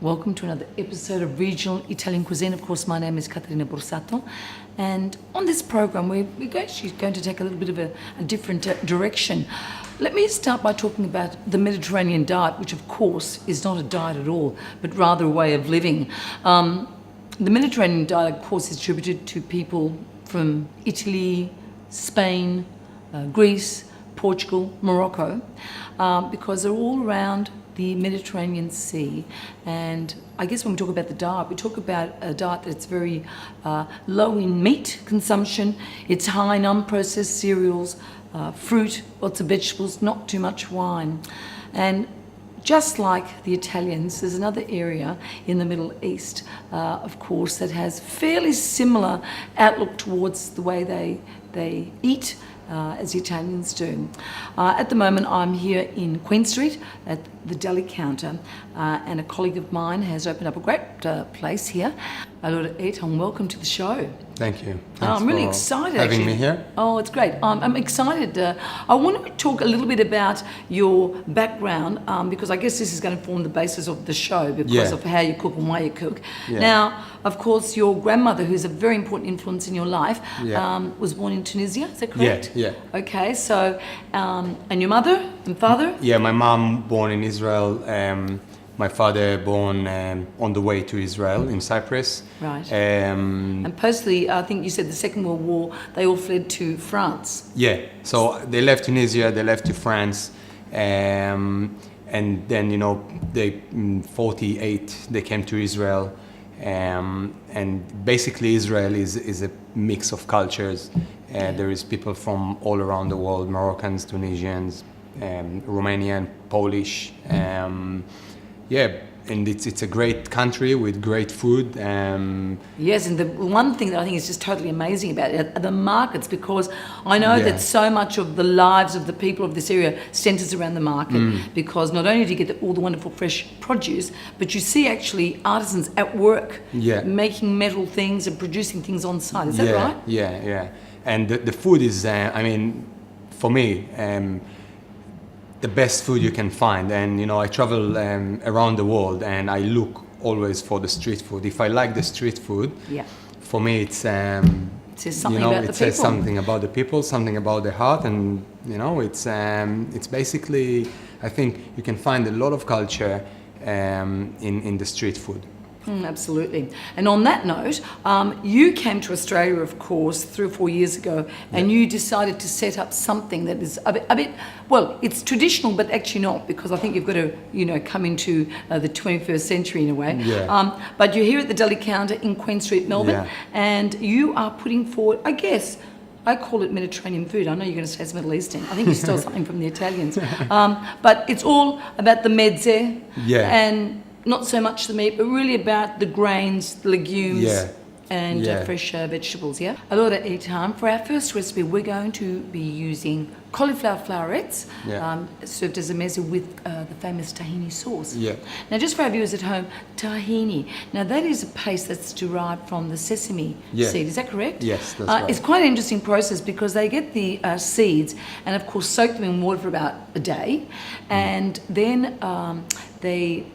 Welcome to another episode of Regional Italian Cuisine. Of course, my name is Caterina Borsato, and on this program, we're actually going to take a little bit of a different direction. Let me start by talking about the Mediterranean diet, which of course is not a diet at all, but rather a way of living. The Mediterranean diet, of course, is attributed to people from Italy, Spain, Greece, Portugal, Morocco, because they're all around the Mediterranean Sea. And I guess when we talk about the diet, we talk about a diet that's very low in meat consumption. It's high in unprocessed cereals, fruit, lots of vegetables, not too much wine. And just like the Italians, there's another area in the Middle East, of course, that has fairly similar outlook towards the way they eat as the Italians do. At the moment, I'm here in Queen Street at the deli counter, and a colleague of mine has opened up a great place here. Allora, Eitan, welcome to the show. Thank you. I'm really excited. Having me here. Oh, it's great. I'm excited. I want to talk a little bit about your background, because I guess this is going to form the basis of the show because of how you cook and why you cook. Yeah. Now, of course, your grandmother, who's a very important influence in your life, was born in Tunisia. Is that correct? Yeah. Okay. So, and your mother and father? Yeah, my mom born in Israel. My father born on the way to Israel in Cyprus. Right. And postly, I think you said the Second World War, they all fled to France. Yeah. So they left Tunisia, they left to France, and then they in 48 they came to Israel, and basically Israel is a mix of cultures. There is people from all around the world: Moroccans, Tunisians, Romanian, Polish. And it's a great country with great food. Yes, and the one thing that I think is just totally amazing about it are the markets, because I know that so much of the lives of the people of this area centres around the market, because not only do you get all the wonderful fresh produce, but you see actually artisans at work making metal things and producing things on site. Is that right? Yeah. And the food is, for me, the best food you can find. And I travel around the world, and I look always for the street food. If I like the street food, for me it says something about the people. It says something about the people, something about the heart, and it's basically, I think you can find a lot of culture in the street food. Absolutely. And on that note, you came to Australia, of course, 3 or 4 years ago, and you decided to set up something that is a bit, well, it's traditional, but actually not, because I think you've got to, come into the 21st century in a way. But you're here at the deli counter in Queen Street, Melbourne, and you are putting forward, I guess, I call it Mediterranean food. I know you're going to say it's Middle Eastern. I think you stole something from the Italians. But it's all about the mezze, and not so much the meat, but really about the grains, the legumes, and fresh vegetables, Allora, Eitan, for our first recipe, we're going to be using cauliflower flowerets, served as a mezze with the famous tahini sauce. Now, just for our viewers at home, tahini, now that is a paste that's derived from the sesame seed, is that correct? Yes, that's right. It's quite an interesting process, because they get the seeds and, of course, soak them in water for about a day, and then they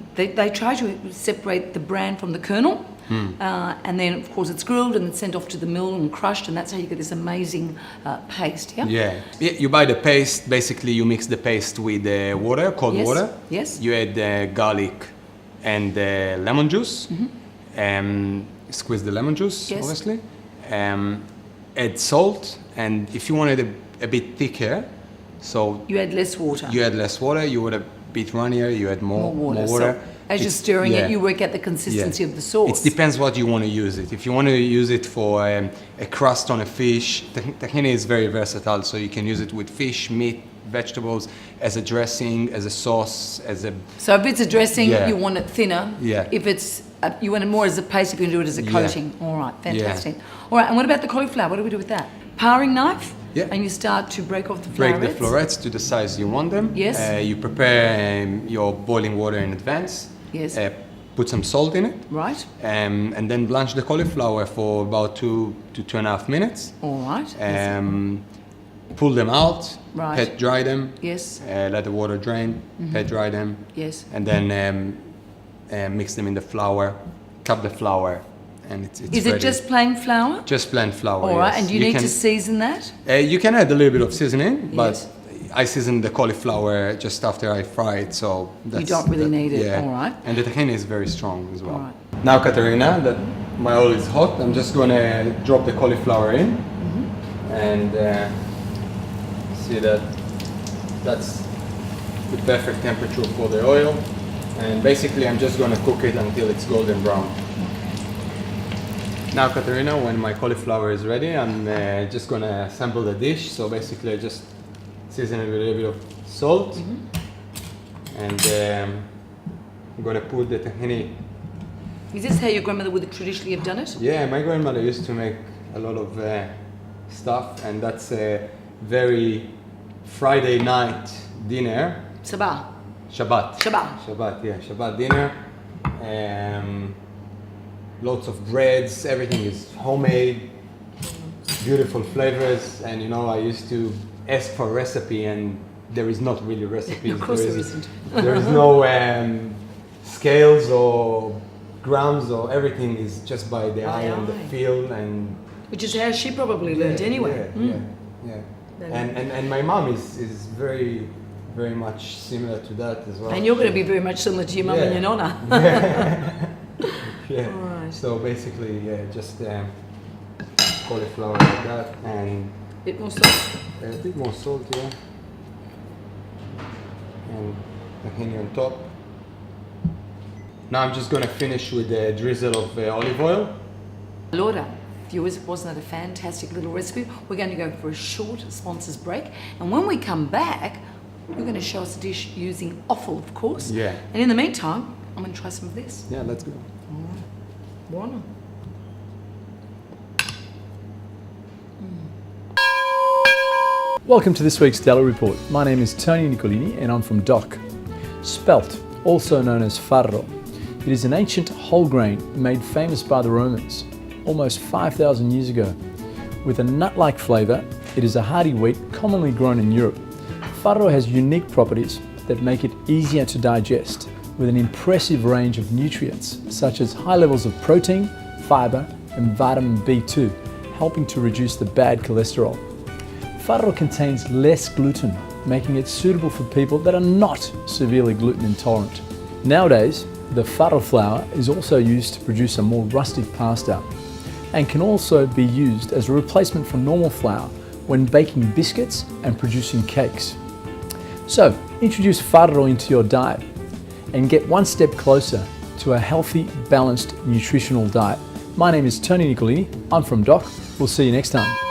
try to separate the bran from the kernel, and then, of course, it's grilled and sent off to the mill and crushed, and that's how you get this amazing paste, You buy the paste. Basically, you mix the paste with water, cold water. Yes. You add garlic and lemon juice. Squeeze the lemon juice, obviously. Add salt, and if you want it a bit thicker, so you add less water. You want a bit runnier, you add more water. So as you're stirring it, you work out the consistency of the sauce. It depends what you want to use it. If you want to use it for a crust on a fish, tahini is very versatile, so you can use it with fish, meat, vegetables, as a dressing, as a sauce, So if it's a dressing, you want it thinner. If it's you want it more as a paste, you can do it as a coating. All right, fantastic. All right, and what about the cauliflower? What do we do with that? Paring knife? And you start to break off the florets? Break the florets to the size you want them. Yes. You prepare your boiling water in advance. Yes. Put some salt in it. Right. And then blanch the cauliflower for about 2 to 2.5 minutes. All right. Pull them out. Right. Pet dry them. Yes. Let the water drain. Pet dry them. Yes. And then mix them in the flour, cup the flour, and it's Is ready. it just plain flour? Just plain flour? All right, yes. and you need can, to season that? You can add a little bit of seasoning, but Yes. I season the cauliflower just after I fry it, so that's, You don't really need it, yeah. all right. And the tahini is very strong as well. All right. Now, Caterina, that my oil is hot, I'm just gonna drop the cauliflower in, and see that that's the perfect temperature for the oil. And basically, I'm just gonna cook it until it's golden brown. Now, Caterina, when my cauliflower is ready, I'm just gonna assemble the dish. So basically, I just season it with a little bit of salt, and I'm gonna put the tahini. Is this how your grandmother would traditionally have done it? Yeah, my grandmother used to make a lot of stuff, and that's a very Friday night dinner. Sabah. Shabbat. Shabbat. Yeah, Shabbat dinner. Lots of breads, everything is homemade, beautiful flavors, and you know, I used to ask for a recipe, and there is not really recipes. Of course there isn't. There is no scales or grams, or everything is just by the eye and the feel, and Which is how she probably learned anyway. yeah. And my mom is very much similar to that as well. And you're going to be very much similar to your mum and your nonna. Yeah. All right. So basically, just cauliflower like that, and Bit more salt. a bit more salt, yeah, and tahini on top. Now I'm just gonna finish with a drizzle of olive oil. Laura, viewers, wasn't that a fantastic little recipe? We're going to go for a short sponsors break, and when we come back, you're going to show us a dish using offal, of course. Yeah. And in the meantime, I'm going to try some of this. Yeah, let's go. Buono. Welcome to this week's Daily Report. My name is Tony Nicolini and I'm from DOC. Spelt, also known as farro. It is an ancient whole grain made famous by the Romans almost 5,000 years ago. With a nut-like flavour, it is a hardy wheat commonly grown in Europe. Farro has unique properties that make it easier to digest, with an impressive range of nutrients such as high levels of protein, fibre and vitamin B2, helping to reduce the bad cholesterol. Farro contains less gluten, making it suitable for people that are not severely gluten intolerant. Nowadays, the farro flour is also used to produce a more rustic pasta and can also be used as a replacement for normal flour when baking biscuits and producing cakes. So, introduce farro into your diet and get one step closer to a healthy, balanced, nutritional diet. My name is Tony Nicolini. I'm from DOC. We'll see you next time.